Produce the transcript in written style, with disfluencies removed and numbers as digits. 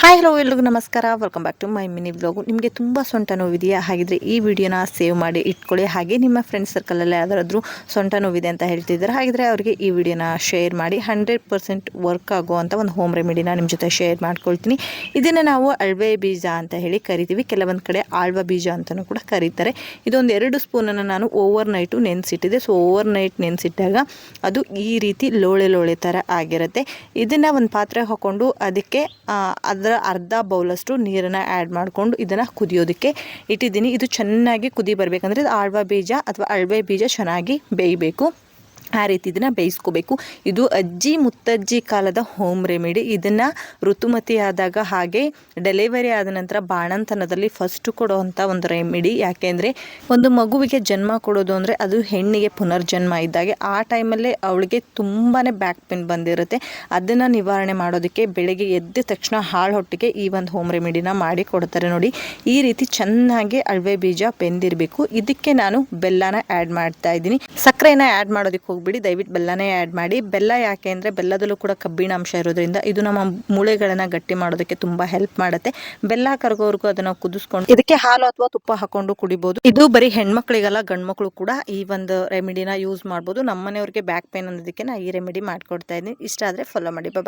Hi hello ಎಲ್ರಿಗೂ ನಮಸ್ಕಾರ, welcome back to my mini vlog. ನಿಮಗೆ ತುಂಬ ಸೊಂಟ ನೋವಿದೆಯಾ? ಹಾಗಿದ್ರೆ ಈ ವಿಡಿಯೋನ ಸೇವ್ ಮಾಡಿ ಇಟ್ಕೊಳ್ಳಿ. ಹಾಗೆ ನಿಮ್ಮ ಫ್ರೆಂಡ್ಸ್ ಸರ್ಕಲಲ್ಲಿ ಯಾವ್ದಾದ್ರೂ ಸೊಂಟ ನೋವಿದೆ ಅಂತ ಹೇಳ್ತಿದ್ದಾರೆ, ಹಾಗಿದ್ರೆ ಅವರಿಗೆ ಈ ವಿಡಿಯೋನ ಶೇರ್ ಮಾಡಿ. 100% ವರ್ಕ್ ಆಗುವಂಥ ಒಂದು ಹೋಮ್ ರೆಮಿಡಿನ ನಿಮ್ಮ ಜೊತೆ ಶೇರ್ ಮಾಡ್ಕೊಳ್ತೀನಿ. ಇದನ್ನು ನಾವು ಅಳ್ವೆ ಬೀಜ ಅಂತ ಹೇಳಿ ಕರಿತೀವಿ, ಕೆಲವೊಂದು ಕಡೆ ಆಳ್ವ ಬೀಜ ಅಂತಲೂ ಕೂಡ ಕರೀತಾರೆ. ಇದೊಂದು 2 ಸ್ಪೂನನ್ನು ನಾನು ಓವರ್ ನೈಟು ನೆನೆಸಿಟ್ಟಿದ್ದೆ. ಸೊ ಓವರ್ ನೈಟ್ ನೆನೆಸಿಟ್ಟಾಗ ಅದು ಈ ರೀತಿ ಲೋಳೆ ಲೋಳೆ ಥರ ಆಗಿರುತ್ತೆ. ಇದನ್ನು ಒಂದು ಪಾತ್ರೆ ಹಾಕ್ಕೊಂಡು ಅದಕ್ಕೆ ಅದರ ಅರ್ಧ ಬೌಲಷ್ಟು ನೀರನ್ನು ಆ್ಯಡ್ ಮಾಡಿಕೊಂಡು ಇದನ್ನು ಕುದಿಯೋದಕ್ಕೆ ಇಟ್ಟಿದ್ದೀನಿ. ಇದು ಚೆನ್ನಾಗಿ ಕುದಿ ಬರಬೇಕಂದ್ರೆ ಆಳ್ವ ಬೀಜ ಅಥವಾ ಅಳ್ವೆ ಬೀಜ ಚೆನ್ನಾಗಿ ಬೇಯಬೇಕು. ಆ ರೀತಿ ಇದನ್ನು ಬೇಯಿಸ್ಕೋಬೇಕು. ಇದು ಅಜ್ಜಿ ಮುತ್ತಜ್ಜಿ ಕಾಲದ ಹೋಮ್ ರೆಮಿಡಿ. ಇದನ್ನು ಋತುಮತಿ ಆದಾಗ ಹಾಗೆ ಡೆಲಿವರಿ ಆದ ನಂತರ ಬಾಣಂತನದಲ್ಲಿ ಫಸ್ಟ್ ಕೊಡುವಂಥ ಒಂದು ರೆಮಿಡಿ. ಯಾಕೆಂದರೆ ಒಂದು ಮಗುವಿಗೆ ಜನ್ಮ ಕೊಡೋದು ಅಂದರೆ ಅದು ಹೆಣ್ಣಿಗೆ ಪುನರ್ಜನ್ಮ ಇದ್ದಾಗೆ. ಆ ಟೈಮಲ್ಲೇ ಅವಳಿಗೆ ತುಂಬಾ ಬ್ಯಾಕ್ ಪೇನ್ ಬಂದಿರುತ್ತೆ. ಅದನ್ನು ನಿವಾರಣೆ ಮಾಡೋದಕ್ಕೆ ಬೆಳಗ್ಗೆ ಎದ್ದ ತಕ್ಷಣ ಹಾಳು ಹೊಟ್ಟೆಗೆ ಈ ಒಂದು ಹೋಮ್ ರೆಮಿಡಿನ ಮಾಡಿ ಕೊಡ್ತಾರೆ ನೋಡಿ. ಈ ರೀತಿ ಚೆನ್ನಾಗಿ ಅಳ್ವೆ ಬೀಜ ಬೆಂದಿರಬೇಕು. ಇದಕ್ಕೆ ನಾನು ಬೆಲ್ಲನ ಆ್ಯಡ್ ಮಾಡ್ತಾ ಇದ್ದೀನಿ. ಸಕ್ಕರೆನ ಆ್ಯಡ್ ಮಾಡೋದಕ್ಕೆ ಬಿಡಿ, ದಯವಿಟ್ಟು ಬೆಲ್ಲನೇ ಆ್ಯಡ್ ಮಾಡಿ. ಬೆಲ್ಲ ಯಾಕೆ ಅಂದರೆ ಬೆಲ್ಲದಲ್ಲೂ ಕೂಡ ಕಬ್ಬಿಣಾಂಶ ಇರೋದ್ರಿಂದ ಇದು ನಮ್ಮ ಮೂಳೆಗಳನ್ನು ಗಟ್ಟಿ ಮಾಡೋದಕ್ಕೆ ತುಂಬ ಹೆಲ್ಪ್ ಮಾಡುತ್ತೆ. ಬೆಲ್ಲ ಕರಗೋವರೆಗೂ ಅದನ್ನು ಕುದಿಸ್ಕೊಂಡು ಇದಕ್ಕೆ ಹಾಲು ಅಥವಾ ತುಪ್ಪ ಹಾಕೊಂಡು ಕುಡಿಬೋದು. ಇದು ಬರೀ ಹೆಣ್ಮಕ್ಳಿಗೆಲ್ಲ, ಗಂಡು ಮಕ್ಕಳು ಕೂಡ ಈ ಒಂದು ರೆಮಿಡಿನ ಯೂಸ್ ಮಾಡ್ಬೋದು. ನಮ್ಮ ಮನೆಯವ್ರಿಗೆ ಬ್ಯಾಕ್ ಪೇನ್ ಅನ್ನೋದಕ್ಕೆ ನಾನು ಈ ರೆಮಿಡಿ ಮಾಡ್ಕೊಡ್ತಾ ಇದ್ದೀನಿ. ಇಷ್ಟ ಆದರೆ ಫಾಲೋ ಮಾಡಿ. ಬಾಯ್.